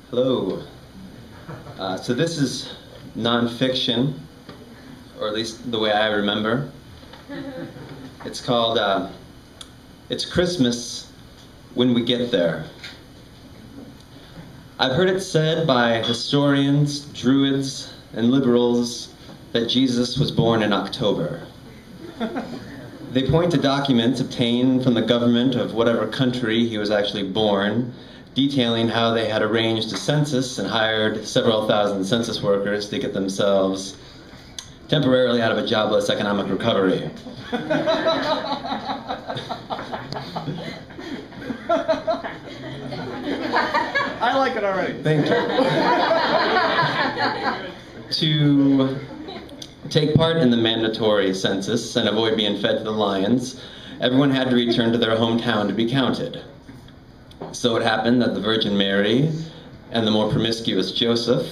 Hello. So this is nonfiction, or at least the way I remember. It's called It's Christmas When We Get There. I've heard it said by historians, druids, and liberals that Jesus was born in October. They point to documents obtained from the government of whatever country he was actually born, detailing how they had arranged a census and hired several thousand census workers to get themselves temporarily out of a jobless economic recovery. I like it already. Thank you. To take part in the mandatory census and avoid being fed to the lions, everyone had to return to their hometown to be counted. So it happened that the Virgin Mary and the more promiscuous Joseph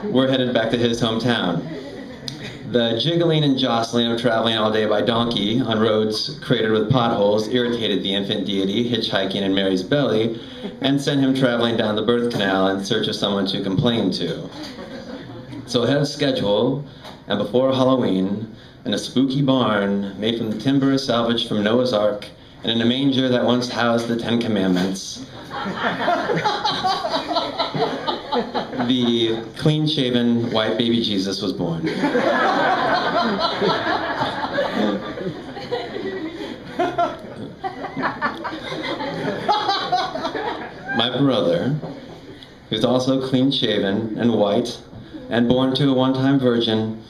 were headed back to his hometown. The jiggling and jostling of traveling all day by donkey on roads cratered with potholes irritated the infant deity hitchhiking in Mary's belly and sent him traveling down the birth canal in search of someone to complain to. So ahead of schedule, and before Halloween, in a spooky barn made from the timber salvaged from Noah's Ark, and in a manger that once housed the Ten Commandments, the clean-shaven white baby Jesus was born. My brother, who's also clean-shaven and white, and born to a one-time virgin,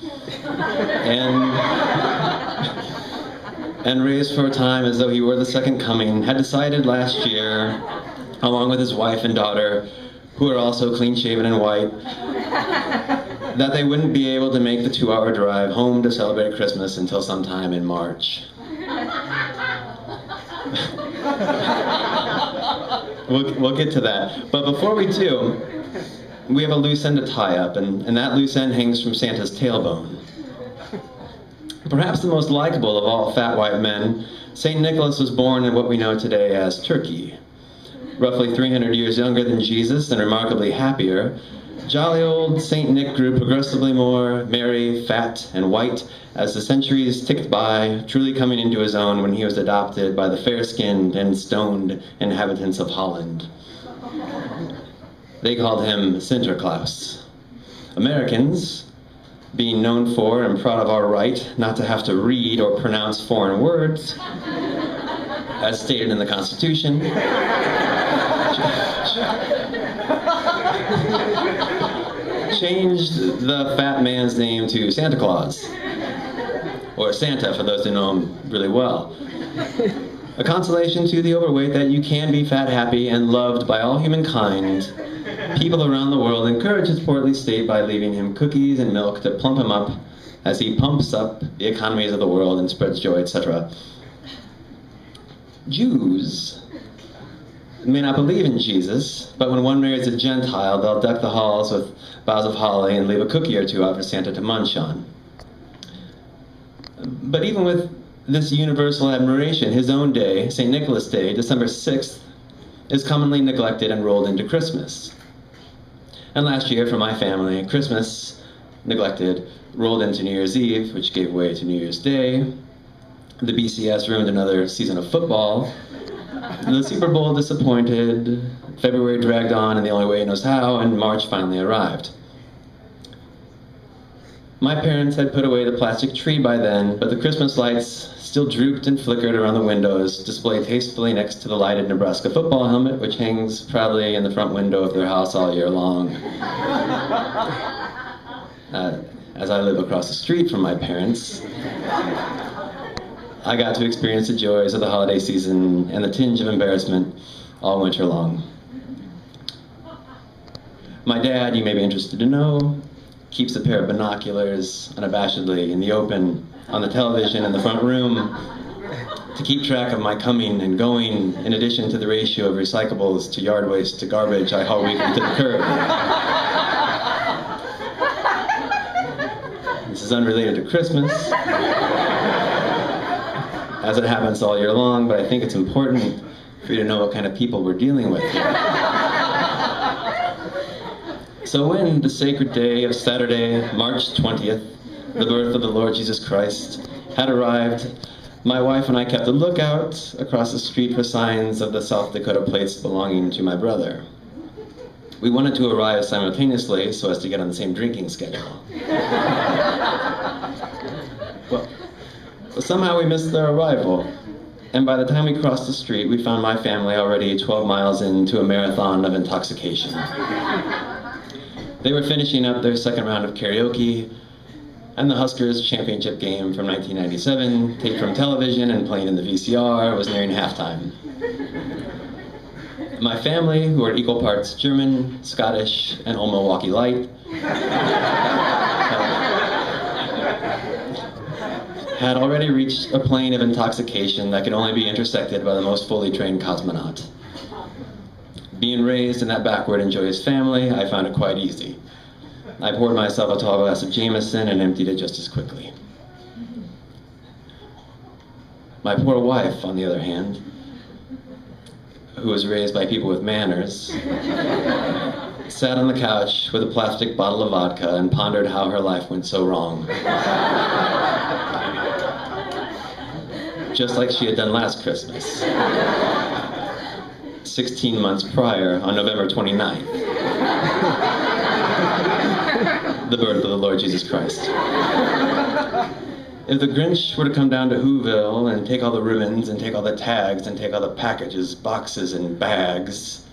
and raised for a time as though he were the second coming, had decided last year, along with his wife and daughter, who are also clean-shaven and white, that they wouldn't be able to make the 2-hour drive home to celebrate Christmas until sometime in March. We'll get to that. But before we do, we have a loose end to tie up, and that loose end hangs from Santa's tailbone. Perhaps the most likable of all fat white men, St. Nicholas was born in what we know today as Turkey. Roughly 300 years younger than Jesus and remarkably happier, jolly old St. Nick grew progressively more merry, fat, and white as the centuries ticked by, truly coming into his own when he was adopted by the fair-skinned and stoned inhabitants of Holland. They called him Sinterklaas. Americans, being known for and proud of our right not to have to read or pronounce foreign words, as stated in the Constitution, changed the fat man's name to Santa Claus, or Santa for those who know him really well. A consolation to the overweight that you can be fat happy and loved by all humankind. People around the world encourage his portly state by leaving him cookies and milk to plump him up as he pumps up the economies of the world and spreads joy, etc. Jews may not believe in Jesus, but when one marries a Gentile, they'll deck the halls with boughs of holly and leave a cookie or two out for Santa to munch on. But even with this universal admiration, his own day, St. Nicholas Day, December 6th, is commonly neglected and rolled into Christmas. And last year, for my family, Christmas, neglected, rolled into New Year's Eve, which gave way to New Year's Day. The BCS ruined another season of football. The Super Bowl disappointed. February dragged on in the only way he knows how, and March finally arrived. My parents had put away the plastic tree by then, but the Christmas lights still drooped and flickered around the windows, displayed tastefully next to the lighted Nebraska football helmet, which hangs proudly in the front window of their house all year long. As I live across the street from my parents, I got to experience the joys of the holiday season and the tinge of embarrassment all winter long. My dad, you may be interested to know, keeps a pair of binoculars unabashedly in the open on the television in the front room to keep track of my coming and going, in addition to the ratio of recyclables to yard waste to garbage I haul weekly to the curb. This is unrelated to Christmas, as it happens all year long, but I think it's important for you to know what kind of people we're dealing with here. So when the sacred day of Saturday, March 20th, the birth of the Lord Jesus Christ, had arrived, my wife and I kept a lookout across the street for signs of the South Dakota plates belonging to my brother. We wanted to arrive simultaneously so as to get on the same drinking schedule. Well, somehow we missed their arrival, and by the time we crossed the street, we found my family already 12 miles into a marathon of intoxication. They were finishing up their second round of karaoke, and the Huskers championship game from 1997, taped from television and playing in the VCR, was nearing halftime. My family, who are equal parts German, Scottish, and Old Milwaukee Light, had already reached a plane of intoxication that could only be intersected by the most fully trained cosmonaut. Being raised in that backward and joyous family, I found it quite easy. I poured myself a tall glass of Jameson and emptied it just as quickly. My poor wife, on the other hand, who was raised by people with manners, sat on the couch with a plastic bottle of vodka and pondered how her life went so wrong. Just like she had done last Christmas, 16 months prior, on November 29th, the birth of the Lord Jesus Christ. If the Grinch were to come down to Whoville and take all the ribbons and take all the tags and take all the packages, boxes, and bags,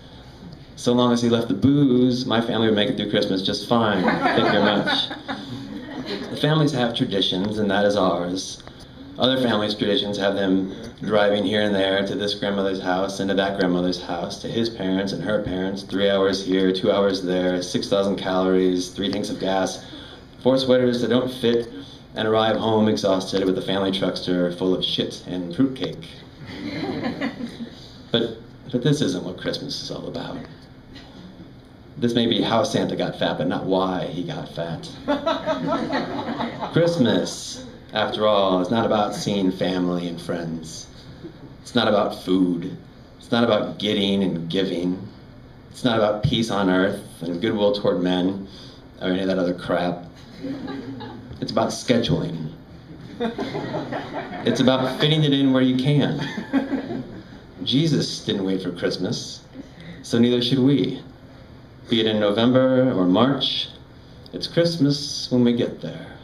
so long as he left the booze, my family would make it through Christmas just fine. Thank you very much. The families have traditions, and that is ours. Other families' traditions have them driving here and there to this grandmother's house and to that grandmother's house, to his parents and her parents, 3 hours here, 2 hours there, 6,000 calories, 3 tanks of gas, 4 sweaters that don't fit, and arrive home exhausted with a family truckster full of shit and fruitcake. But this isn't what Christmas is all about. This may be how Santa got fat, but not why he got fat. Christmas, after all, is not about seeing family and friends. It's not about food. It's not about getting and giving. It's not about peace on earth and goodwill toward men or any of that other crap. It's about scheduling. It's about fitting it in where you can. Jesus didn't wait for Christmas, so neither should we. Be it in November or March, it's Christmas when we get there.